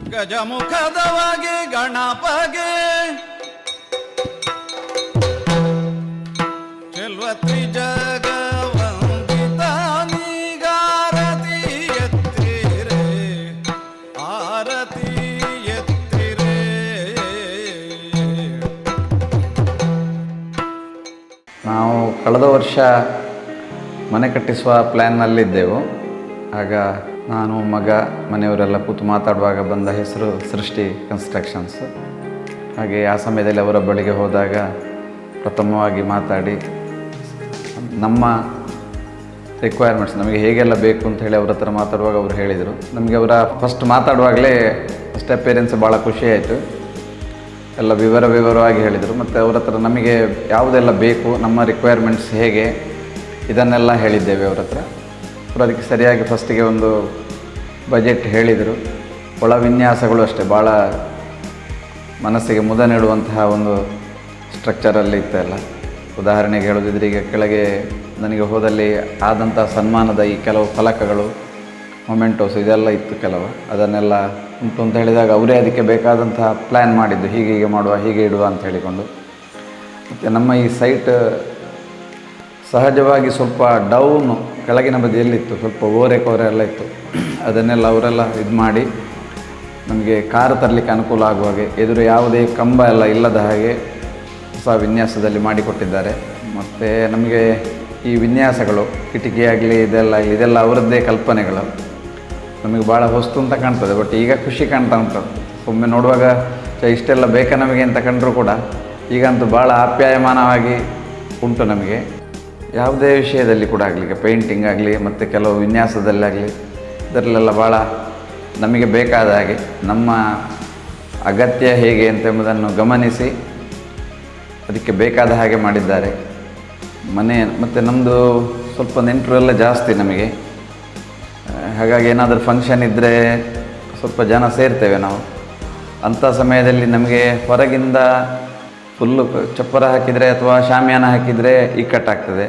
ಗಜಮುಖದವಾಗಿ ಗಣಪಗೆ ಚೆಲ್ವತ್ರಿ ಜಗವಂದಿತಾನಿಗಾರತಿ ಎತ್ತಿರೆ ಆರತಿ ಎತ್ತಿರೆ. ನಾವು ಕಳೆದ ವರ್ಷ ಮನೆ ಕಟ್ಟಿಸುವ ಪ್ಲ್ಯಾನ್ನಲ್ಲಿದ್ದೆವು. ಆಗ ನಾನು ಮಗ ಮನೆಯವರೆಲ್ಲ ಕೂತು ಮಾತಾಡುವಾಗ ಬಂದ ಹೆಸರು ಸೃಷ್ಟಿ ಕನ್ಸ್ಟ್ರಕ್ಷನ್ಸ್. ಹಾಗೆ ಆ ಸಮಯದಲ್ಲಿ ಅವರ ಬಳಿಗೆ ಹೋದಾಗ ಪ್ರಥಮವಾಗಿ ಮಾತಾಡಿ ನಮ್ಮ ರಿಕ್ವೈರ್ಮೆಂಟ್ಸ್ ನಮಗೆ ಹೇಗೆಲ್ಲ ಬೇಕು ಅಂತ ಹೇಳಿ ಅವ್ರ ಹತ್ರ ಮಾತಾಡುವಾಗ ಅವರು ಹೇಳಿದರು. ನಮಗೆ ಅವರ ಫಸ್ಟ್ ಮಾತಾಡುವಾಗಲೇ ಫಸ್ಟ್ ಅಪೇರೆನ್ಸ್ ಭಾಳ ಖುಷಿ ಆಯಿತು. ಎಲ್ಲ ವಿವರವಾಗಿ ಹೇಳಿದರು. ಮತ್ತು ಅವ್ರ ಹತ್ರ ನಮಗೆ ಯಾವುದೆಲ್ಲ ಬೇಕು, ನಮ್ಮ ರಿಕ್ವೈರ್ಮೆಂಟ್ಸ್ ಹೇಗೆ, ಇದನ್ನೆಲ್ಲ ಹೇಳಿದ್ದೇವೆ ಅವ್ರ ಹತ್ರ. ಅವರು ಅದಕ್ಕೆ ಸರಿಯಾಗಿ ಫಸ್ಟಿಗೆ ಒಂದು ಬಜೆಟ್ ಹೇಳಿದರು. ಒಳ ವಿನ್ಯಾಸಗಳು ಅಷ್ಟೇ ಭಾಳ ಮನಸ್ಸಿಗೆ ಮುದ ನೀಡುವಂತಹ ಒಂದು ಸ್ಟ್ರಕ್ಚರಲ್ಲಿ ಇತ್ತೆಲ್ಲ. ಉದಾಹರಣೆಗೆ ಹೇಳೋದಿದ್ರೆ, ಈಗ ಕೆಳಗೆ ನನಗೆ ಹೋದಲ್ಲಿ ಆದಂಥ ಸನ್ಮಾನದ ಈ ಕೆಲವು ಫಲಕಗಳು, ಮೊಮೆಂಟೋಸ್ ಇದೆಲ್ಲ ಇತ್ತು ಕೆಲವು, ಅದನ್ನೆಲ್ಲ ಉಂಟು ಅಂತ ಹೇಳಿದಾಗ ಅವರೇ ಅದಕ್ಕೆ ಬೇಕಾದಂತಹ ಪ್ಲ್ಯಾನ್ ಮಾಡಿದ್ದು, ಹೀಗೆ ಮಾಡುವ, ಹೀಗೆ ಇಡುವ ಅಂತ ಹೇಳಿಕೊಂಡು. ಮತ್ತು ನಮ್ಮ ಈ ಸೈಟ್ ಸಹಜವಾಗಿ ಸ್ವಲ್ಪ ಡೌನು ಕೆಳಗಿನ ಬದಿಯಲ್ಲಿತ್ತು, ಸ್ವಲ್ಪ ಓರೆ ಎಲ್ಲ ಇತ್ತು. ಅದನ್ನೆಲ್ಲ ಅವರೆಲ್ಲ ಇದು ಮಾಡಿ ನಮಗೆ ಕಾರು ತರಲಿಕ್ಕೆ ಅನುಕೂಲ ಆಗುವ ಹಾಗೆ, ಎದುರು ಯಾವುದೇ ಕಂಬ ಎಲ್ಲ ಇಲ್ಲದ ಹಾಗೆ ಹೊಸ ವಿನ್ಯಾಸದಲ್ಲಿ ಮಾಡಿಕೊಟ್ಟಿದ್ದಾರೆ. ಮತ್ತು ನಮಗೆ ಈ ವಿನ್ಯಾಸಗಳು, ಕಿಟಕಿಯಾಗಲಿ ಇದೆಲ್ಲ ಅವರದ್ದೇ ಕಲ್ಪನೆಗಳು. ನಮಗೆ ಭಾಳ ಹೊಸ್ತು ಅಂತ ಕಾಣ್ತದೆ, ಬಟ್ ಈಗ ಖುಷಿ ಕಾಣ್ತಾ ಉಂಟು. ಒಮ್ಮೆ ನೋಡುವಾಗ ಇಷ್ಟೆಲ್ಲ ಬೇಕಾ ನಮಗೆ ಅಂತ ಕಂಡರೂ ಕೂಡ ಈಗಂತೂ ಭಾಳ ಆಪ್ಯಾಯಮಾನವಾಗಿ ಉಂಟು ನಮಗೆ. ಯಾವುದೇ ವಿಷಯದಲ್ಲಿ ಕೂಡ ಆಗಲಿ, ಪೇಂಟಿಂಗ್ ಆಗಲಿ ಮತ್ತು ಕೆಲವು ವಿನ್ಯಾಸದಲ್ಲಾಗಲಿ, ಇದರಲ್ಲೆಲ್ಲ ಭಾಳ ನಮಗೆ ಬೇಕಾದ ಹಾಗೆ, ನಮ್ಮ ಅಗತ್ಯ ಹೇಗೆ ಎಂಬುದನ್ನು ಗಮನಿಸಿ ಅದಕ್ಕೆ ಬೇಕಾದ ಹಾಗೆ ಮಾಡಿದ್ದಾರೆ ಮನೆ. ಮತ್ತು ನಮ್ಮದು ಸ್ವಲ್ಪ ನೆಂಟರು ಎಲ್ಲ ಜಾಸ್ತಿ ನಮಗೆ. ಹಾಗಾಗಿ ಏನಾದರೂ ಫಂಕ್ಷನ್ ಇದ್ದರೆ ಸ್ವಲ್ಪ ಜನ ಸೇರ್ತೇವೆ ನಾವು. ಅಂಥ ಸಮಯದಲ್ಲಿ ನಮಗೆ ಹೊರಗಿಂದ ಫುಲ್ಲು ಚಪ್ಪರ ಹಾಕಿದರೆ ಅಥವಾ ಶಾಮಿಯಾನ ಹಾಕಿದರೆ ಇಕ್ಕಟ್ಟಾಗ್ತದೆ.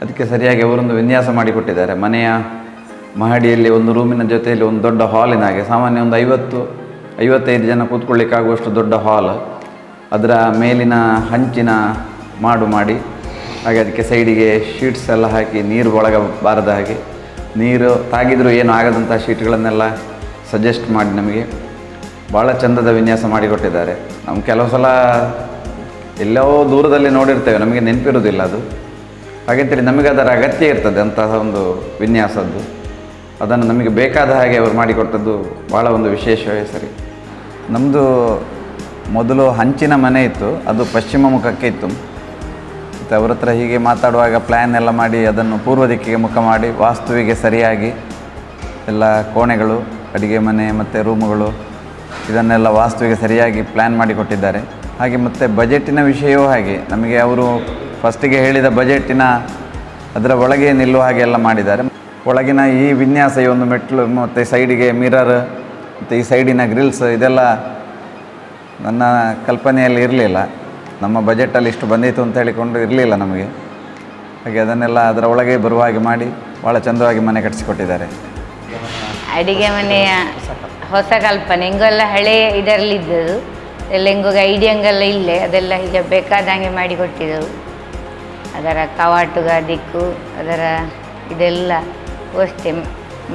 ಅದಕ್ಕೆ ಸರಿಯಾಗಿ ಅವರೊಂದು ವಿನ್ಯಾಸ ಮಾಡಿಕೊಟ್ಟಿದ್ದಾರೆ. ಮನೆಯ ಮಹಡಿಯಲ್ಲಿ ಒಂದು ರೂಮಿನ ಜೊತೆಯಲ್ಲಿ ಒಂದು ದೊಡ್ಡ ಹಾಲಿನ ಹಾಗೆ, ಸಾಮಾನ್ಯ ಒಂದು 50-55 ಜನ ಕೂತ್ಕೊಳ್ಳಿಕ್ಕಾಗುವಷ್ಟು ದೊಡ್ಡ ಹಾಲ್. ಅದರ ಮೇಲಿನ ಹಂಚಿನ ಮಾಡಿ ಹಾಗೆ ಅದಕ್ಕೆ ಸೈಡಿಗೆ ಶೀಟ್ಸ್ ಎಲ್ಲ ಹಾಕಿ, ನೀರು ಒಳಗೆ ಬಾರದ ಹಾಗೆ, ನೀರು ತಾಗಿದರೂ ಏನು ಆಗದಂಥ ಶೀಟ್ಗಳನ್ನೆಲ್ಲ ಸಜೆಸ್ಟ್ ಮಾಡಿ ನಮಗೆ ಭಾಳ ಚಂದದ ವಿನ್ಯಾಸ ಮಾಡಿಕೊಟ್ಟಿದ್ದಾರೆ. ನಾವು ಕೆಲವು ಸಲ ಎಲ್ಲೋ ದೂರದಲ್ಲಿ ನೋಡಿರ್ತೇವೆ, ನಮಗೆ ನೆನಪಿರೋದಿಲ್ಲ ಅದು. ಹಾಗಂತೇಳಿ ನಮಗೆ ಅದರ ಅಗತ್ಯ ಇರ್ತದೆ ಅಂತಹ ಒಂದು ವಿನ್ಯಾಸದ್ದು. ಅದನ್ನು ನಮಗೆ ಬೇಕಾದ ಹಾಗೆ ಅವರು ಮಾಡಿಕೊಟ್ಟದ್ದು ಭಾಳ ಒಂದು ವಿಶೇಷವೇ ಸರಿ. ನಮ್ಮದು ಮೊದಲು ಹಂಚಿನ ಮನೆ ಇತ್ತು, ಅದು ಪಶ್ಚಿಮ ಮುಖಕ್ಕೆ ಇತ್ತು. ಮತ್ತು ಅವ್ರ ಹತ್ರ ಹೀಗೆ ಮಾತಾಡುವಾಗ ಪ್ಲ್ಯಾನ್ ಎಲ್ಲ ಮಾಡಿ ಅದನ್ನು ಪೂರ್ವ ದಿಕ್ಕಿಗೆ ಮುಖ ಮಾಡಿ ವಾಸ್ತುವಿಗೆ ಸರಿಯಾಗಿ ಎಲ್ಲ ಕೋಣೆಗಳು, ಅಡುಗೆ ಮನೆ ಮತ್ತು ರೂಮುಗಳು ಇದನ್ನೆಲ್ಲ ವಾಸ್ತುವಿಗೆ ಸರಿಯಾಗಿ ಪ್ಲ್ಯಾನ್ ಮಾಡಿಕೊಟ್ಟಿದ್ದಾರೆ. ಹಾಗೆ ಮತ್ತು ಬಜೆಟಿನ ವಿಷಯವೂ ಹಾಗೆ, ನಮಗೆ ಅವರು ಫಸ್ಟಿಗೆ ಹೇಳಿದ ಬಜೆಟಿನ ಅದರ ಒಳಗೆ ನಿಲ್ಲುವ ಹಾಗೆ ಎಲ್ಲ ಮಾಡಿದ್ದಾರೆ. ಒಳಗಿನ ಈ ವಿನ್ಯಾಸ, ಈ ಒಂದು ಮೆಟ್ಲು ಮತ್ತು ಸೈಡಿಗೆ ಮಿರರ್ ಮತ್ತು ಈ ಸೈಡಿನ ಗ್ರಿಲ್ಸ್, ಇದೆಲ್ಲ ನನ್ನ ಕಲ್ಪನೆಯಲ್ಲಿ ಇರಲಿಲ್ಲ. ನಮ್ಮ ಬಜೆಟಲ್ಲಿ ಇಷ್ಟು ಬಂದಿತ್ತು ಅಂತ ಹೇಳಿಕೊಂಡು ಇರಲಿಲ್ಲ ನಮಗೆ. ಹಾಗೆ ಅದನ್ನೆಲ್ಲ ಅದರ ಒಳಗೆ ಬರುವ ಹಾಗೆ ಮಾಡಿ ಭಾಳ ಚಂದವಾಗಿ ಮನೆ ಕಟ್ಟಿಸಿಕೊಟ್ಟಿದ್ದಾರೆ. ಅಡಿಗೆ ಮನೆಯ ಹೊಸ ಕಲ್ಪನೆ ಹಿಂಗೆಲ್ಲ ಹಳೆಯ ಇದರಲ್ಲಿದ್ದದು ಎಲ್ಲ ಹಿಂಗೋಗ ಐಡಿಯಂಗೆಲ್ಲ ಇಲ್ಲೇ ಅದೆಲ್ಲ ಹೀಗೆ ಬೇಕಾದಂಗೆ ಮಾಡಿಕೊಟ್ಟಿದ್ದೆವು. ಅದರ ಕವಾಟುಗ ದಿಕ್ಕು, ಅದರ ಇದೆಲ್ಲ ಅಷ್ಟೇ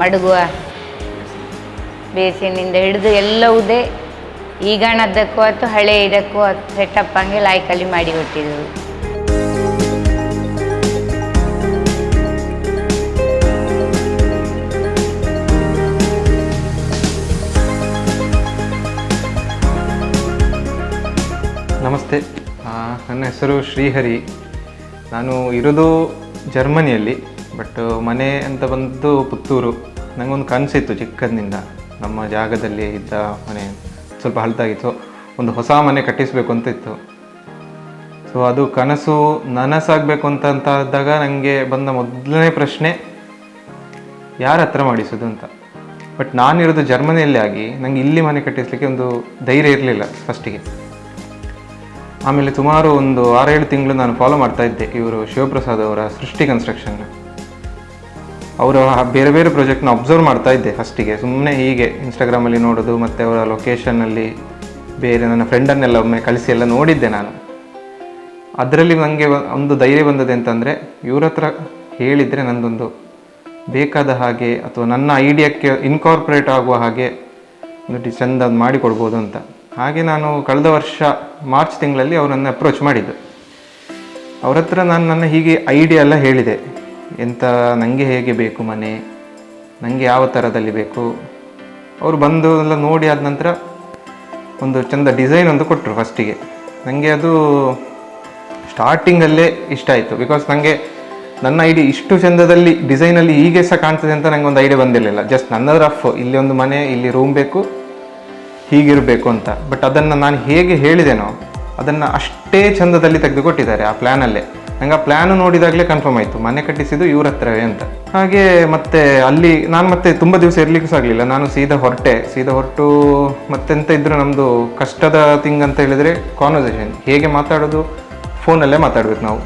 ಮಡಗುವ ಬೇಸಿನಿಂದ ಹಿಡಿದು ಎಲ್ಲವುದೇ ಈಗಣದ್ದಕ್ಕೂ ಅಥವಾ ಹಳೆಯ ಇದಕ್ಕೂ ಸೆಟಪ್ ಹಂಗೆ ಲಾಯ್ಕಲ್ಲಿ ಮಾಡಿಕೊಟ್ಟಿದ್ದೆವು. ನಮಸ್ತೆ, ನನ್ನ ಹೆಸರು ಶ್ರೀಹರಿ. ನಾನು ಇರೋದು ಜರ್ಮನಿಯಲ್ಲಿ, ಬಟ್ ಮನೆ ಅಂತ ಬಂದು ಪುತ್ತೂರು. ನನಗೊಂದು ಕನಸಿತ್ತು ಚಿಕ್ಕಂದಿನಿಂದ, ನಮ್ಮ ಜಾಗದಲ್ಲಿ ಇದ್ದ ಮನೆ ಸ್ವಲ್ಪ ಹಳತಾಗಿತ್ತು, ಒಂದು ಹೊಸ ಮನೆ ಕಟ್ಟಿಸಬೇಕು ಅಂತ ಇತ್ತು. ಸೊ ಅದು ಕನಸು ನನಸಾಗಬೇಕು ಅಂತಾದಾಗ ನನಗೆ ಬಂದ ಮೊದಲನೇ ಪ್ರಶ್ನೆ ಯಾರ ಹತ್ರ ಮಾಡಿಸೋದು ಅಂತ. ಬಟ್ ನಾನಿರೋದು ಜರ್ಮನಿಯಲ್ಲಿ ಆಗಿ ನನಗೆ ಇಲ್ಲಿ ಮನೆ ಕಟ್ಟಿಸಲಿಕ್ಕೆ ಒಂದು ಧೈರ್ಯ ಇರಲಿಲ್ಲ ಫಸ್ಟಿಗೆ. ಆಮೇಲೆ ಸುಮಾರು ಒಂದು 6-7 ತಿಂಗಳು ನಾನು ಫಾಲೋ ಮಾಡ್ತಾ ಇದ್ದೆ ಇವರು ಶಿವಪ್ರಸಾದ್ ಅವರ ಸೃಷ್ಟಿ ಕನ್ಸ್ಟ್ರಕ್ಷನ್ನ. ಅವರು ಬೇರೆ ಬೇರೆ ಪ್ರಾಜೆಕ್ಟ್ನ ಅಬ್ಸರ್ವ್ ಮಾಡ್ತಾ ಇದ್ದೆ ಫಸ್ಟಿಗೆ, ಸುಮ್ಮನೆ ಹೀಗೆ ಇನ್ಸ್ಟಾಗ್ರಾಮಲ್ಲಿ ನೋಡೋದು, ಮತ್ತು ಅವರ ಲೊಕೇಶನ್ನಲ್ಲಿ ಬೇರೆ ನನ್ನ ಫ್ರೆಂಡನ್ನೆಲ್ಲ ಒಮ್ಮೆ ಕಳಿಸಿ ಎಲ್ಲ ನೋಡಿದ್ದೆ ನಾನು. ಅದರಲ್ಲಿ ನನಗೆ ಒಂದು ಧೈರ್ಯ ಬಂದದ್ದು ಅಂತಂದರೆ, ಇವ್ರ ಹತ್ರ ಹೇಳಿದರೆ ನಂದೊಂದು ಬೇಕಾದ ಹಾಗೆ ಅಥವಾ ನನ್ನ ಐಡಿಯಾಕ್ಕೆ ಇನ್ಕಾರ್ಪೊರೇಟ್ ಆಗುವ ಹಾಗೆ ಒಂದು ಚೆಂದ ಮಾಡಿಕೊಡ್ಬೋದು ಅಂತ. ಹಾಗೆ ನಾನು ಕಳೆದ ವರ್ಷ ಮಾರ್ಚ್ ತಿಂಗಳಲ್ಲಿ ಅವರನ್ನು ಅಪ್ರೋಚ್ ಮಾಡಿದ್ದು. ಅವ್ರ ಹತ್ರ ನಾನು ನನ್ನ ಹೀಗೆ ಐಡಿಯಾ ಎಲ್ಲ ಹೇಳಿದೆ, ಎಂಥ ನನಗೆ ಹೇಗೆ ಬೇಕು ಮನೆ, ನನಗೆ ಯಾವ ಥರದಲ್ಲಿ ಬೇಕು. ಅವರು ಬಂದು ಎಲ್ಲ ನೋಡಿ ಆದ ನಂತರ ಒಂದು ಚೆಂದ ಡಿಸೈನ್ ಒಂದು ಕೊಟ್ಟರು ಫಸ್ಟಿಗೆ. ನನಗೆ ಅದು ಸ್ಟಾರ್ಟಿಂಗಲ್ಲೇ ಇಷ್ಟ ಆಯಿತು. ಬಿಕಾಸ್ ನನಗೆ ನನ್ನ ಐಡಿಯಾ ಇಷ್ಟು ಚೆಂದದಲ್ಲಿ ಡಿಸೈನಲ್ಲಿ ಹೀಗೆ ಸಹ ಕಾಣ್ತದೆ ಅಂತ ನನಗೆ ಒಂದು ಐಡಿಯಾ ಬಂದಿರಲಿಲ್ಲ. ಜಸ್ಟ್ ನನ್ನ ರಫ್, ಇಲ್ಲಿ ಒಂದು ಮನೆ, ಇಲ್ಲಿ ರೂಮ್ ಬೇಕು, ಹೀಗಿರಬೇಕು ಅಂತ. ಬಟ್ ಅದನ್ನು ನಾನು ಹೇಗೆ ಹೇಳಿದೆನೋ ಅದನ್ನು ಅಷ್ಟೇ ಚಂದದಲ್ಲಿ ತೆಗೆದುಕೊಟ್ಟಿದ್ದಾರೆ ಆ ಪ್ಲ್ಯಾನಲ್ಲೇ. ನಂಗೆ ಆ ಪ್ಲ್ಯಾನು ನೋಡಿದಾಗಲೇ ಕನ್ಫರ್ಮ್ ಆಯಿತು, ಮನೆ ಕಟ್ಟಿಸಿದ್ದು ಇವ್ರ ಹತ್ರವೇ ಅಂತ. ಹಾಗೆ ಮತ್ತೆ ಅಲ್ಲಿ ನಾನು ಮತ್ತೆ ತುಂಬ ದಿವಸ ಇರಲಿಕ್ಕೂ ಸಾಗಲಿಲ್ಲ. ನಾನು ಸೀದಾ ಹೊರಟು ಮತ್ತೆಂತ ಇದ್ದರೂ ನಮ್ಮದು ಕಷ್ಟದ ಥಿಂಗ್ ಅಂತ ಹೇಳಿದರೆ ಕಾನ್ವರ್ಸೇಷನ್. ಹೇಗೆ ಮಾತಾಡೋದು, ಫೋನಲ್ಲೇ ಮಾತಾಡಬೇಕು ನಾವು.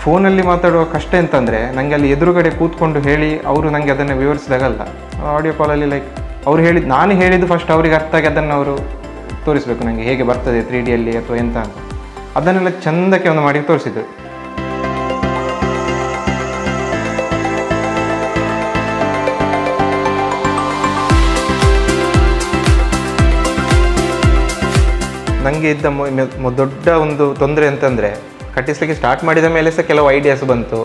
ಫೋನಲ್ಲಿ ಮಾತಾಡುವ ಕಷ್ಟ ಅಂತಂದರೆ, ನನಗೆ ಅಲ್ಲಿ ಎದುರುಗಡೆ ಕೂತ್ಕೊಂಡು ಹೇಳಿ ಅವರು ನನಗೆ ಅದನ್ನು ವಿವರಿಸಿದಾಗಲ್ಲ. ಆಡಿಯೋ ಕಾಲಲ್ಲಿ ಲೈಕ್ ನಾನು ಹೇಳಿದ್ದು ಫಸ್ಟ್ ಅವರಿಗೆ ಅರ್ಥ ಆಗಿ ಅದನ್ನು ಅವರು ತೋರಿಸಬೇಕು ನನಗೆ ಹೇಗೆ ಬರ್ತದೆ 3Dಯಲ್ಲಿ ಅಥವಾ ಎಂತ ಅಂತ. ಅದನ್ನೆಲ್ಲ ಚೆಂದಕ್ಕೆ ಒಂದು ಮಾಡಿ ತೋರಿಸಿದ್ರು. ನನಗೆ ಇದ್ದ ದೊಡ್ಡ ಒಂದು ತೊಂದರೆ ಅಂತಂದರೆ, ಕಟ್ಟಿಸಲಿಕ್ಕೆ ಸ್ಟಾರ್ಟ್ ಮಾಡಿದ ಮೇಲೆ ಸಹ ಕೆಲವು ಐಡಿಯಾಸ್ ಬಂತು.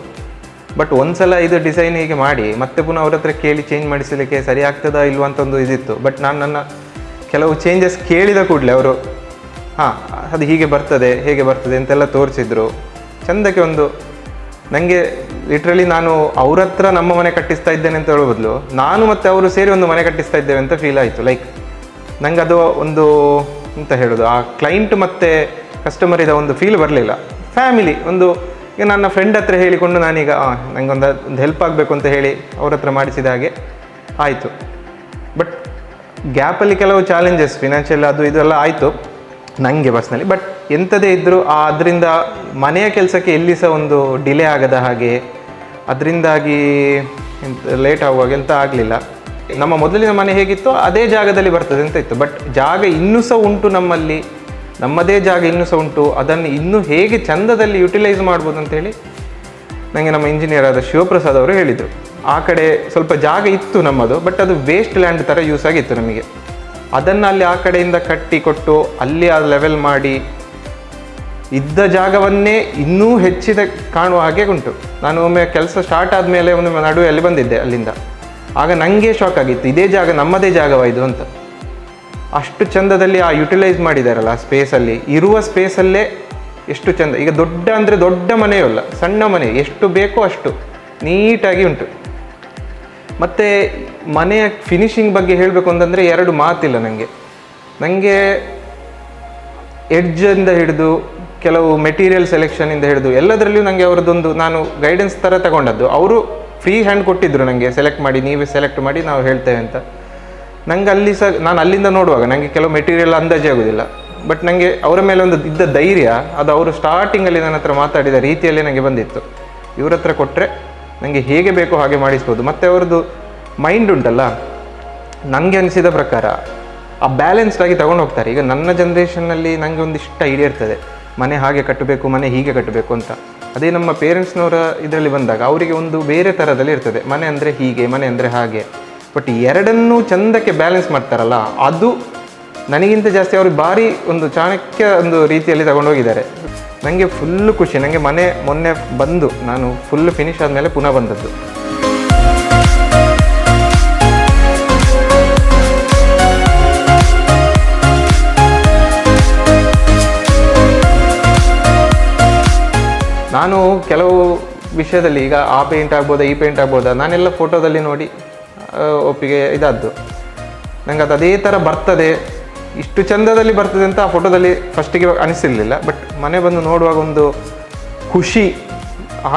ಬಟ್ ಒಂದ್ಸಲ ಇದು ಡಿಸೈನ್ ಹೀಗೆ ಮಾಡಿ ಮತ್ತೆ ಪುನಃ ಅವ್ರ ಹತ್ರ ಕೇಳಿ ಚೇಂಜ್ ಮಾಡಿಸಲಿಕ್ಕೆ ಸರಿ ಆಗ್ತದಾ ಇಲ್ವಾ ಅಂತ ಒಂದು ಇದಿತ್ತು. ಬಟ್ ನಾನು ನನ್ನ ಕೆಲವು ಚೇಂಜಸ್ ಕೇಳಿದ ಕೂಡಲೇ ಅವರು ಅದು ಹೀಗೆ ಬರ್ತದೆ, ಹೇಗೆ ಬರ್ತದೆ ಅಂತೆಲ್ಲ ತೋರಿಸಿದ್ರು. ಚೆಂದಕ್ಕೆ ಒಂದು ನನಗೆ ಲಿಟ್ರಲಿ ನಾನು ಅವ್ರ ಹತ್ರ ನಮ್ಮ ಮನೆ ಕಟ್ಟಿಸ್ತಾ ಇದ್ದೇನೆ ಅಂತ ಹೇಳೋ ಬದಲು ನಾನು ಮತ್ತು ಅವರು ಸೇರಿ ಒಂದು ಮನೆ ಕಟ್ಟಿಸ್ತಾ ಇದ್ದೇವೆ ಅಂತ ಫೀಲ್ ಆಯಿತು. ಲೈಕ್ ನಂಗೆ ಅದು ಒಂದು ಅಂತ ಹೇಳೋದು, ಆ ಕ್ಲೈಂಟ್ ಮತ್ತು ಕಸ್ಟಮರಿದ ಒಂದು ಫೀಲ್ ಬರಲಿಲ್ಲ. ಫ್ಯಾಮಿಲಿ ಒಂದು, ಈಗ ನನ್ನ ಫ್ರೆಂಡ್ ಹತ್ರ ಹೇಳಿಕೊಂಡು ನಾನೀಗ ನನಗೆ ಒಂದು ಹೆಲ್ಪ್ ಆಗಬೇಕು ಅಂತ ಹೇಳಿ ಅವ್ರ ಹತ್ರ ಮಾಡಿಸಿದ ಹಾಗೆ ಆಯಿತು. ಬಟ್ ಗ್ಯಾಪಲ್ಲಿ ಕೆಲವು ಚಾಲೆಂಜಸ್ ಫಿನಾನ್ಷಿಯಲ್ ಅದು ಇದೆಲ್ಲ ಆಯಿತು ನನಗೆ ಪರ್ಸ್ನಲಿ. ಬಟ್ ಎಂಥದೇ ಇದ್ದರೂ ಅದರಿಂದ ಮನೆಯ ಕೆಲಸಕ್ಕೆ ಎಲ್ಲಿ ಸಹ ಒಂದು ಡಿಲೇ ಆಗದ ಹಾಗೆ, ಅದರಿಂದಾಗಿ ಲೇಟ್ ಆಗುವಾಗ ಎಂತ ಆಗಲಿಲ್ಲ. ನಮ್ಮ ಮೊದಲಿನ ಮನೆ ಹೇಗಿತ್ತು ಅದೇ ಜಾಗದಲ್ಲಿ ಬರ್ತದೆ ಅಂತ ಇತ್ತು. ಬಟ್ ಜಾಗ ಇನ್ನೂ ಸಹ ಉಂಟು ನಮ್ಮಲ್ಲಿ, ನಮ್ಮದೇ ಜಾಗ ಇನ್ನೂ ಸಹ ಉಂಟು. ಅದನ್ನು ಇನ್ನೂ ಹೇಗೆ ಚಂದದಲ್ಲಿ ಯುಟಿಲೈಸ್ ಮಾಡ್ಬೋದು ಅಂತೇಳಿ ನನಗೆ ನಮ್ಮ ಇಂಜಿನಿಯರ್ ಆದ ಶಿವಪ್ರಸಾದ್ ಅವರು ಹೇಳಿದರು. ಆ ಕಡೆ ಸ್ವಲ್ಪ ಜಾಗ ಇತ್ತು ನಮ್ಮದು, ಬಟ್ ಅದು ವೇಸ್ಟ್ ಲ್ಯಾಂಡ್ ಥರ ಯೂಸ್ ಆಗಿತ್ತು ನಮಗೆ. ಅದನ್ನು ಅಲ್ಲಿ ಆ ಕಡೆಯಿಂದ ಕಟ್ಟಿ ಕೊಟ್ಟು ಅಲ್ಲಿ ಆ ಲೆವೆಲ್ ಮಾಡಿ ಇದ್ದ ಜಾಗವನ್ನೇ ಇನ್ನೂ ಹೆಚ್ಚಿದ ಕಾಣುವ ಹಾಗೆ ಉಂಟು. ನಾನು ಒಮ್ಮೆ ಕೆಲಸ ಸ್ಟಾರ್ಟ್ ಆದಮೇಲೆ ಒಮ್ಮೆ ನಡುವೆಯಲ್ಲಿ ಬಂದಿದ್ದೆ ಅಲ್ಲಿಂದ. ಆಗ ನನಗೆ ಶಾಕ್ ಆಗಿತ್ತು, ಇದೇ ಜಾಗ ನಮ್ಮದೇ ಜಾಗವ ಇದು ಅಂತ. ಅಷ್ಟು ಚಂದದಲ್ಲಿ ಆ ಯುಟಿಲೈಸ್ ಮಾಡಿದಾರಲ್ಲ ಆ ಸ್ಪೇಸಲ್ಲಿ, ಇರುವ ಸ್ಪೇಸಲ್ಲೇ ಎಷ್ಟು ಚಂದ. ಈಗ ದೊಡ್ಡ ಅಂದರೆ ದೊಡ್ಡ ಮನೆಯೂ ಅಲ್ಲ, ಸಣ್ಣ ಮನೆ, ಎಷ್ಟು ಬೇಕೋ ಅಷ್ಟು ನೀಟಾಗಿ ಉಂಟು. ಮತ್ತು ಮನೆಯ ಫಿನಿಶಿಂಗ್ ಬಗ್ಗೆ ಹೇಳಬೇಕು ಅಂತಂದರೆ ಎರಡು ಮಾತಿಲ್ಲ ನನಗೆ ಎಡ್ಜಿಂದ ಹಿಡಿದು ಕೆಲವು ಮೆಟೀರಿಯಲ್ ಸೆಲೆಕ್ಷನಿಂದ ಹಿಡಿದು ಎಲ್ಲದರಲ್ಲಿಯೂ ನನಗೆ ಅವರದ್ದೊಂದು, ನಾನು ಗೈಡೆನ್ಸ್ ಥರ ತಗೊಂಡದ್ದು. ಅವರು ಫ್ರೀ ಹ್ಯಾಂಡ್ ಕೊಟ್ಟಿದ್ದರು ನನಗೆ, ಸೆಲೆಕ್ಟ್ ಮಾಡಿ, ನೀವೇ ಸೆಲೆಕ್ಟ್ ಮಾಡಿ ನಾವು ಹೇಳ್ತೇವೆ ಅಂತ. ನನಗೆ ಅಲ್ಲಿ ಸಹ ನಾನು ಅಲ್ಲಿಂದ ನೋಡುವಾಗ ನನಗೆ ಕೆಲವು ಮೆಟೀರಿಯಲ್ ಅಂದಾಜೆ ಆಗೋದಿಲ್ಲ. ಬಟ್ ನನಗೆ ಅವರ ಮೇಲೆ ಒಂದು ಇದ್ದ ಧೈರ್ಯ, ಅದು ಅವರು ಸ್ಟಾರ್ಟಿಂಗಲ್ಲಿ ನನ್ನ ಹತ್ರ ಮಾತಾಡಿದ ರೀತಿಯಲ್ಲೇ ನನಗೆ ಬಂದಿತ್ತು. ಇವ್ರ ಹತ್ರ ಕೊಟ್ಟರೆ ನನಗೆ ಹೇಗೆ ಬೇಕೋ ಹಾಗೆ ಮಾಡಿಸ್ಬೋದು. ಮತ್ತು ಅವ್ರದ್ದು ಮೈಂಡ್ ಉಂಟಲ್ಲ, ನನಗೆ ಅನಿಸಿದ ಪ್ರಕಾರ ಆ ಬ್ಯಾಲೆನ್ಸ್ಡ್ ಆಗಿ ತಗೊಂಡು ಹೋಗ್ತಾರೆ. ಈಗ ನನ್ನ ಜನ್ರೇಷನ್ನಲ್ಲಿ ನನಗೆ ಒಂದಿಷ್ಟು ಐಡಿಯಾ ಇರ್ತದೆ, ಮನೆ ಹಾಗೆ ಕಟ್ಟಬೇಕು, ಮನೆ ಹೀಗೆ ಕಟ್ಟಬೇಕು ಅಂತ. ಅದೇ ನಮ್ಮ ಪೇರೆಂಟ್ಸ್ನವರ ಇದರಲ್ಲಿ ಬಂದಾಗ ಅವರಿಗೆ ಒಂದು ಬೇರೆ ಥರದಲ್ಲಿ ಇರ್ತದೆ, ಮನೆ ಅಂದರೆ ಹೀಗೆ, ಮನೆ ಅಂದರೆ ಹಾಗೆ. ಬಟ್ ಎರಡನ್ನೂ ಚಂದಕ್ಕೆ ಬ್ಯಾಲೆನ್ಸ್ ಮಾಡ್ತಾರಲ್ಲ, ಅದು ನನಗಿಂತ ಜಾಸ್ತಿ ಅವರು ಭಾರಿ ಒಂದು ಚಾಣಕ್ಯ ಒಂದು ರೀತಿಯಲ್ಲಿ ತಗೊಂಡೋಗಿದ್ದಾರೆ. ನನಗೆ ಫುಲ್ಲು ಖುಷಿ. ನನಗೆ ಮನೆ ಮೊನ್ನೆ ಬಂದು ನಾನು ಫುಲ್ ಫಿನಿಶ್ ಆದಮೇಲೆ ಪುನಃ ಬಂದದ್ದು. ನಾನು ಕೆಲವು ವಿಷಯದಲ್ಲಿ ಈಗ ಆ ಪೇಂಟ್ ಆಗ್ಬೋದಾ, ಈ ಪೇಂಟ್ ಆಗ್ಬೋದಾ, ನಾನೆಲ್ಲ ಫೋಟೋದಲ್ಲಿ ನೋಡಿ ಒಪ್ಪಿಗೆ ಇದಾದ್ದು. ನನಗೆ ಅದು ಅದೇ ಥರ ಬರ್ತದೆ, ಇಷ್ಟು ಚಂದದಲ್ಲಿ ಬರ್ತದೆ ಅಂತ ಆ ಫೋಟೋದಲ್ಲಿ ಫಸ್ಟಿಗೆ ಅನಿಸಿರಲಿಲ್ಲ. ಬಟ್ ಮನೆ ಬಂದು ನೋಡುವಾಗ ಒಂದು ಖುಷಿ,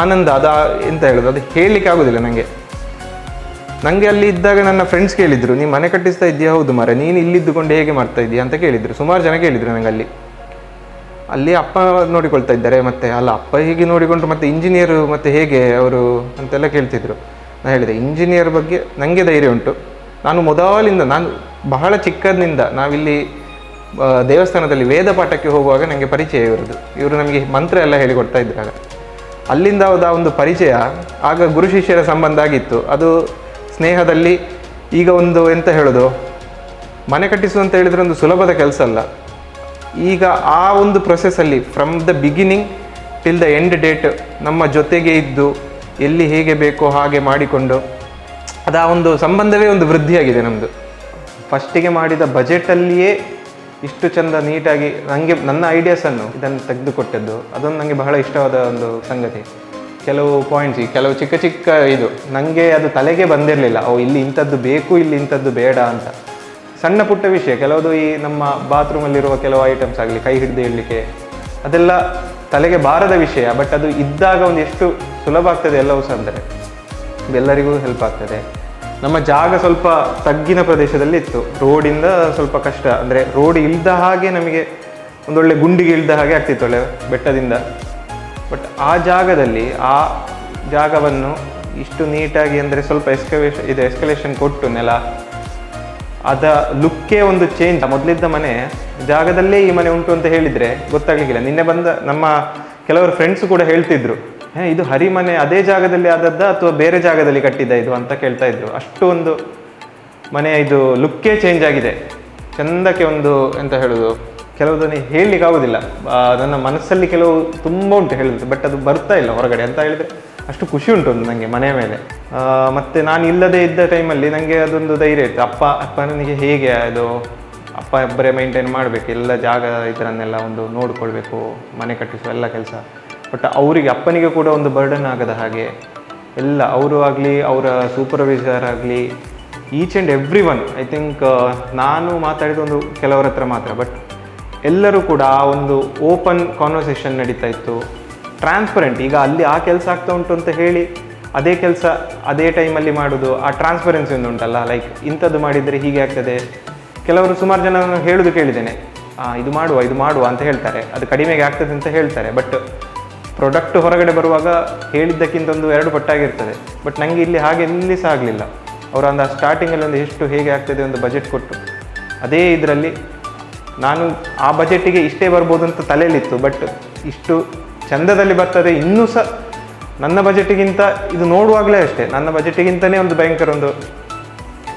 ಆನಂದ, ಅದು ಎಂತ ಹೇಳೋದು, ಅದು ಹೇಳಲಿಕ್ಕೆ ಆಗೋದಿಲ್ಲ ನನಗೆ. ಅಲ್ಲಿ ಇದ್ದಾಗ ನನ್ನ ಫ್ರೆಂಡ್ಸ್ ಕೇಳಿದರು, ನೀನು ಮನೆ ಕಟ್ಟಿಸ್ತಾ ಇದೆಯಾ? ಹೌದು ಮರ, ನೀನು ಇಲ್ಲಿದ್ದುಕೊಂಡು ಹೇಗೆ ಮಾಡ್ತಾ ಇದೆಯಾ ಅಂತ ಕೇಳಿದರು. ಸುಮಾರು ಜನ ಕೇಳಿದರು ನನಗೆ. ಅಲ್ಲಿ ಅಪ್ಪ ನೋಡಿಕೊಳ್ತಾ ಇದ್ದಾರೆ, ಮತ್ತು ಅಲ್ಲ ಅಪ್ಪ ಹೀಗೆ ನೋಡಿಕೊಂಡು, ಮತ್ತು ಇಂಜಿನಿಯರು ಮತ್ತು ಹೇಗೆ ಅವರು ಅಂತೆಲ್ಲ ಕೇಳ್ತಿದ್ರು. ನಾನು ಹೇಳಿದೆ ಇಂಜಿನಿಯರ್ ಬಗ್ಗೆ ನನಗೆ ಧೈರ್ಯ ಉಂಟು. ನಾನು ಮೊದಲಿಂದ, ನಾನು ಬಹಳ ಚಿಕ್ಕಂದಿನಿಂದ ನಾವಿಲ್ಲಿ ದೇವಸ್ಥಾನದಲ್ಲಿ ವೇದ ಪಾಠಕ್ಕೆ ಹೋಗುವಾಗ ನನಗೆ ಪರಿಚಯ ಇವರು ನಮಗೆ ಮಂತ್ರ ಎಲ್ಲ ಹೇಳಿಕೊಡ್ತಾ ಇದ್ದಾಗ ಅಲ್ಲಿಂದ ಒಂದು ಪರಿಚಯ. ಆಗ ಗುರು ಶಿಷ್ಯರ ಸಂಬಂಧ ಆಗಿತ್ತು, ಅದು ಸ್ನೇಹದಲ್ಲಿ. ಈಗ ಒಂದು ಎಂತ ಹೇಳೋದು, ಮನೆ ಕಟ್ಟಿಸು ಅಂತ ಹೇಳಿದರೆ ಒಂದು ಸುಲಭದ ಕೆಲಸ ಅಲ್ಲ. ಈಗ ಆ ಒಂದು ಪ್ರೊಸೆಸ್ಸಲ್ಲಿ from the beginning till the end date ನಮ್ಮ ಜೊತೆಗೆ ಇದ್ದು ಎಲ್ಲಿ ಹೇಗೆ ಬೇಕೋ ಹಾಗೆ ಮಾಡಿಕೊಂಡು ಅದು ಆ ಒಂದು ಸಂಬಂಧವೇ ಒಂದು ವೃದ್ಧಿಯಾಗಿದೆ ನಮ್ಮದು. ಫಸ್ಟಿಗೆ ಮಾಡಿದ ಬಜೆಟಲ್ಲಿಯೇ ಇಷ್ಟು ಚೆಂದ ನೀಟಾಗಿ ನನಗೆ ನನ್ನ ಐಡಿಯಾಸನ್ನು ಇದನ್ನು ತೆಗೆದುಕೊಟ್ಟದ್ದು ಅದೊಂದು ನನಗೆ ಬಹಳ ಇಷ್ಟವಾದ ಒಂದು ಸಂಗತಿ. ಕೆಲವು ಪಾಯಿಂಟ್ಸ್, ಕೆಲವು ಚಿಕ್ಕ ಚಿಕ್ಕ ಇದು ನನಗೆ ಅದು ತಲೆಗೆ ಬಂದಿರಲಿಲ್ಲ, ಇಲ್ಲಿ ಇಂಥದ್ದು ಬೇಕು, ಇಲ್ಲಿ ಇಂಥದ್ದು ಬೇಡ ಅಂತ. ಸಣ್ಣ ಪುಟ್ಟ ವಿಷಯ ಕೆಲವುದು, ಈ ನಮ್ಮ ಬಾತ್ರೂಮಲ್ಲಿರುವ ಕೆಲವು ಐಟಮ್ಸ್ ಆಗಲಿ, ಕೈ ಹಿಡಿದು ಇಡಲಿಕ್ಕೆ, ಅದೆಲ್ಲ ತಲೆಗೆ ಬಾರದ ವಿಷಯ. ಬಟ್ ಅದು ಇದ್ದಾಗ ಒಂದು ಎಷ್ಟು ಸುಲಭ ಆಗ್ತದೆ ಎಲ್ಲವೂ ಸಹ, ಅಂದರೆ ಎಲ್ಲರಿಗೂ ಹೆಲ್ಪ್ ಆಗ್ತದೆ. ನಮ್ಮ ಜಾಗ ಸ್ವಲ್ಪ ತಗ್ಗಿನ ಪ್ರದೇಶದಲ್ಲಿ ಇತ್ತು, ರೋಡಿಂದ ಸ್ವಲ್ಪ ಕಷ್ಟ, ಅಂದರೆ ರೋಡ್ ಇಲ್ದ ಹಾಗೆ ನಮಗೆ ಒಂದೊಳ್ಳೆ ಗುಂಡಿಗೆ ಇಲ್ದ ಹಾಗೆ ಆಗ್ತಿತ್ತು, ಒಳ್ಳೆ ಬೆಟ್ಟದಿಂದ. ಬಟ್ ಆ ಜಾಗದಲ್ಲಿ ಆ ಜಾಗವನ್ನು ಇಷ್ಟು ನೀಟಾಗಿ, ಅಂದರೆ ಸ್ವಲ್ಪ ಎಸ್ಕಲೇಷನ್ ಕೊಟ್ಟು ನೆಲ, ಅದ ಲುಕ್ಕೇ ಒಂದು ಚೇಂಜ್. ಮೊದಲಿದ್ದ ಮನೆ ಜಾಗದಲ್ಲೇ ಈ ಮನೆ ಉಂಟು ಅಂತ ಹೇಳಿದರೆ ಗೊತ್ತಾಗಲಿಕ್ಕಿಲ್ಲ. ನಿನ್ನೆ ಬಂದ ನಮ್ಮ ಕೆಲವರು ಫ್ರೆಂಡ್ಸ್ ಕೂಡ ಹೇಳ್ತಿದ್ರು, ಇದು ಹರಿಮನೆ ಅದೇ ಜಾಗದಲ್ಲಿ ಆದದ್ದ ಅಥವಾ ಬೇರೆ ಜಾಗದಲ್ಲಿ ಕಟ್ಟಿದ್ದ ಇದು ಅಂತ ಕೇಳ್ತಾ ಇದ್ರು. ಅಷ್ಟು ಒಂದು ಮನೆ ಇದು ಲುಕ್ಕೇ ಚೇಂಜ್ ಆಗಿದೆ. ಚೆಂದಕ್ಕೆ ಒಂದು ಎಂತ ಹೇಳೋದು, ಕೆಲವುದನ್ನು ಹೇಳಲಿಕ್ಕೆ ಆಗೋದಿಲ್ಲ. ನನ್ನ ಮನಸ್ಸಲ್ಲಿ ಕೆಲವು ತುಂಬ ಉಂಟು ಹೇಳೋದು, ಬಟ್ ಅದು ಬರ್ತಾ ಇಲ್ಲ ಹೊರಗಡೆ ಅಂತ ಹೇಳಿದರೆ ಅಷ್ಟು ಖುಷಿ ಉಂಟು ಒಂದು ನನಗೆ ಮನೆಯ ಮೇಲೆ. ಮತ್ತು ನಾನು ಇಲ್ಲದೇ ಇದ್ದ ಟೈಮಲ್ಲಿ ನನಗೆ ಅದೊಂದು ಧೈರ್ಯ ಇತ್ತು. ಅಪ್ಪ ನನಗೆ ಹೇಗೆ ಅದು ಅಪ್ಪ ಒಬ್ಬರೇ ಮೇಂಟೈನ್ ಮಾಡಬೇಕು, ಎಲ್ಲ ಜಾಗ ಇದರನ್ನೆಲ್ಲ ಒಂದು ನೋಡಿಕೊಳ್ಬೇಕು, ಮನೆ ಕಟ್ಟಿಸುವ ಎಲ್ಲ ಕೆಲಸ. ಬಟ್ ಅವರಿಗೆ, ಅಪ್ಪನಿಗೆ ಕೂಡ ಒಂದು ಬರ್ಡನ್ ಆಗದ ಹಾಗೆ ಎಲ್ಲ, ಅವರು ಆಗಲಿ ಅವರ ಸೂಪರ್ವೈಸರ್ ಆಗಲಿ, each and every one. I think ನಾನು ಮಾತಾಡಿದ ಒಂದು ಕೆಲವರ ಹತ್ರ ಮಾತ್ರ, ಬಟ್ ಎಲ್ಲರೂ ಕೂಡ ಆ ಒಂದು ಓಪನ್ ಕಾನ್ವರ್ಸೇಷನ್ ನಡೀತಾ ಇತ್ತು, ಟ್ರಾನ್ಸ್ಪರೆಂಟ್. ಈಗ ಅಲ್ಲಿ ಆ ಕೆಲಸ ಆಗ್ತಾ ಉಂಟು ಅಂತ ಹೇಳಿ ಅದೇ ಕೆಲಸ ಅದೇ ಟೈಮಲ್ಲಿ ಮಾಡೋದು, ಆ ಟ್ರಾನ್ಸ್ಪರೆನ್ಸಿ ಒಂದು ಉಂಟಲ್ಲ, ಲೈಕ್ ಇಂಥದ್ದು ಮಾಡಿದರೆ ಹೀಗೆ ಆಗ್ತದೆ. ಕೆಲವರು ಸುಮಾರು ಜನ ಹೇಳೋದು ಕೇಳಿದ್ದೇನೆ, ಇದು ಮಾಡುವ ಅಂತ ಹೇಳ್ತಾರೆ, ಅದು ಕಡಿಮೆಗೆ ಆಗ್ತದೆ ಅಂತ ಹೇಳ್ತಾರೆ. ಬಟ್ ಪ್ರಾಡಕ್ಟ್ ಹೊರಗಡೆ ಬರುವಾಗ ಹೇಳಿದ್ದಕ್ಕಿಂತ ಒಂದು 2 ಪಟ್ಟಾಗಿರ್ತದೆ. ಬಟ್ ನನಗೆ ಇಲ್ಲಿ ಹಾಗೆ ಎಲ್ಲಿ ಸಹ ಆಗಲಿಲ್ಲ. ಅವರು ಒಂದು ಸ್ಟಾರ್ಟಿಂಗಲ್ಲಿ ಒಂದು ಎಷ್ಟು ಹೇಗೆ ಆಗ್ತದೆ ಒಂದು ಬಜೆಟ್ ಕೊಟ್ಟು, ಅದೇ ಇದರಲ್ಲಿ ನಾನು ಆ ಬಜೆಟಿಗೆ ಇಷ್ಟೇ ಬರ್ಬೋದು ಅಂತ ತಲೆಯಲ್ಲಿತ್ತು. ಬಟ್ ಇಷ್ಟು ಚಂದದಲ್ಲಿ ಬರ್ತದೆ, ಇನ್ನೂ ಸಹ ನನ್ನ ಬಜೆಟಿಗಿಂತ ಇದು ನೋಡುವಾಗಲೇ ಅಷ್ಟೇ, ನನ್ನ ಬಜೆಟಿಗಿಂತಲೇ ಒಂದು ಭಯಂಕರ ಒಂದು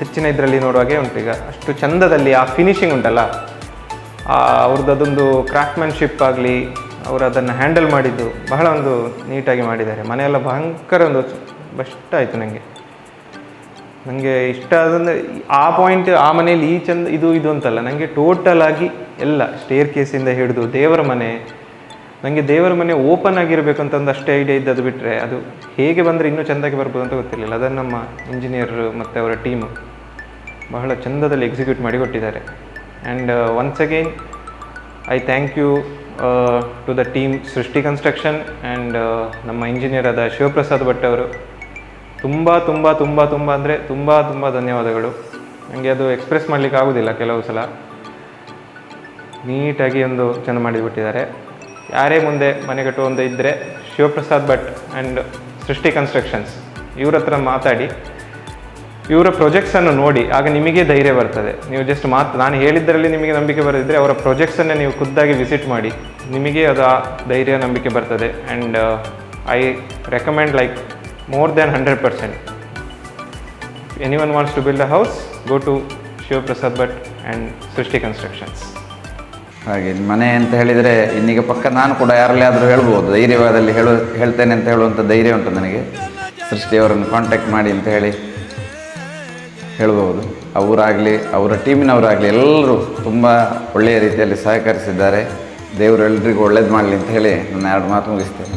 ಹೆಚ್ಚಿನ ಇದರಲ್ಲಿ ನೋಡುವಾಗೆ ಉಂಟು. ಈಗ ಅಷ್ಟು ಚಂದದಲ್ಲಿ ಆ ಫಿನಿಶಿಂಗ್ ಉಂಟಲ್ಲ, ಅವ್ರದ್ದು ಅದೊಂದು ಕ್ರಾಫ್ಟ್ಮ್ಯಾನ್ಶಿಪ್ ಆಗಲಿ, ಅವರು ಅದನ್ನು ಹ್ಯಾಂಡಲ್ ಮಾಡಿದ್ದು ಬಹಳ ಒಂದು ನೀಟಾಗಿ ಮಾಡಿದ್ದಾರೆ. ಮನೆಯೆಲ್ಲ ಭಯಂಕರ ಒಂದು ಬೆಸ್ಟ್ ಆಯಿತು ನನಗೆ ಇಷ್ಟ ಆದಂದರೆ ಆ ಪಾಯಿಂಟ್. ಆ ಮನೆಯಲ್ಲಿ ಈ ಚಂದ ಇದು ಅಂತಲ್ಲ, ನನಗೆ ಟೋಟಲ್ ಆಗಿ ಎಲ್ಲ ಸ್ಟೇರ್ ಕೇಸಿಂದ ಹಿಡಿದು ದೇವರ ಮನೆ, ನನಗೆ ದೇವರ ಮನೆ ಓಪನ್ ಆಗಿರಬೇಕು ಅಂತ ಒಂದು ಅಷ್ಟೇ ಐಡಿಯಾ ಇದ್ದದು. ಬಿಟ್ಟರೆ ಅದು ಹೇಗೆ ಬಂದರೆ ಇನ್ನೂ ಚೆಂದಾಗಿ ಬರ್ಬೋದು ಅಂತ ಗೊತ್ತಿರಲಿಲ್ಲ. ಅದನ್ನು ನಮ್ಮ ಇಂಜಿನಿಯರ್ ಮತ್ತು ಅವರ ಟೀಮು ಬಹಳ ಚಂದದಲ್ಲಿ ಎಕ್ಸಿಕ್ಯೂಟ್ ಮಾಡಿಕೊಟ್ಟಿದ್ದಾರೆ. And once again I thank you to the team Srishti construction and ನಮ್ಮ ಇಂಜಿನಿಯರ್ ಆದ ಶಿವಪ್ರಸಾದ್ ಭಟ್ ಅವರು. ತುಂಬ ಅಂದರೆ ತುಂಬ ಧನ್ಯವಾದಗಳು. ನನಗೆ ಅದು ಎಕ್ಸ್ಪ್ರೆಸ್ ಮಾಡಲಿಕ್ಕೆ ಆಗೋದಿಲ್ಲ. ಕೆಲವು ಸಲ ನೀಟಾಗಿ ಒಂದು ಚೆಂದ ಮಾಡಿಬಿಟ್ಟಿದ್ದಾರೆ. ಯಾರೇ ಮುಂದೆ ಮನೆ ಕಟ್ಟುವಂತ ಇದ್ದರೆ ಶಿವಪ್ರಸಾದ್ ಭಟ್ ಆ್ಯಂಡ್ ಸೃಷ್ಟಿ ಕನ್ಸ್ಟ್ರಕ್ಷನ್ಸ್ ಇವ್ರ ಹತ್ರ ಮಾತಾಡಿ, ಇವರ ಪ್ರೊಜೆಕ್ಟ್ಸನ್ನು ನೋಡಿ, ಆಗ ನಿಮಗೆ ಧೈರ್ಯ ಬರ್ತದೆ. ನೀವು ಜಸ್ಟ್ ನಾನು ಹೇಳಿದ್ದರಲ್ಲಿ ನಿಮಗೆ ನಂಬಿಕೆ ಬರದಿದ್ದರೆ ಅವರ ಪ್ರೊಜೆಕ್ಟ್ಸನ್ನೇ ನೀವು ಖುದ್ದಾಗಿ ವಿಸಿಟ್ ಮಾಡಿ, ನಿಮಗೆ ಅದು ಆ ಧೈರ್ಯ ನಂಬಿಕೆ ಬರ್ತದೆ. And I recommend like more than 100%. If anyone wants to build a house, go to Shivaprasad Bhat and ಸೃಷ್ಟಿ ಕನ್ಸ್ಟ್ರಕ್ಷನ್ಸ್. ಹಾಗೆ ಮನೆ ಅಂತ ಹೇಳಿದರೆ ಇನ್ನೀಗ ಪಕ್ಕ ನಾನು ಕೂಡ ಯಾರಲ್ಲಿ ಆದರೂ ಹೇಳ್ಬೋದು, ಧೈರ್ಯವಾದಲ್ಲಿ ಹೇಳ್ತೇನೆ ಅಂತ ಹೇಳುವಂಥ ಧೈರ್ಯ ಉಂಟು ನನಗೆ. ಸೃಷ್ಟಿಯವರನ್ನು ಕಾಂಟ್ಯಾಕ್ಟ್ ಮಾಡಿ ಅಂತ ಹೇಳಿ ಹೇಳ್ಬೋದು. ಅವರಾಗಲಿ ಅವರ ಟೀಮಿನವರಾಗಲಿ ಎಲ್ಲರೂ ತುಂಬ ಒಳ್ಳೆಯ ರೀತಿಯಲ್ಲಿ ಸಹಕರಿಸಿದ್ದಾರೆ. ದೇವರು ಎಲ್ರಿಗೂ ಒಳ್ಳೇದು ಮಾಡಲಿ ಅಂತ ಹೇಳಿ ನನ್ನ 2 ಮಾತು ಮುಗಿಸ್ತೇನೆ.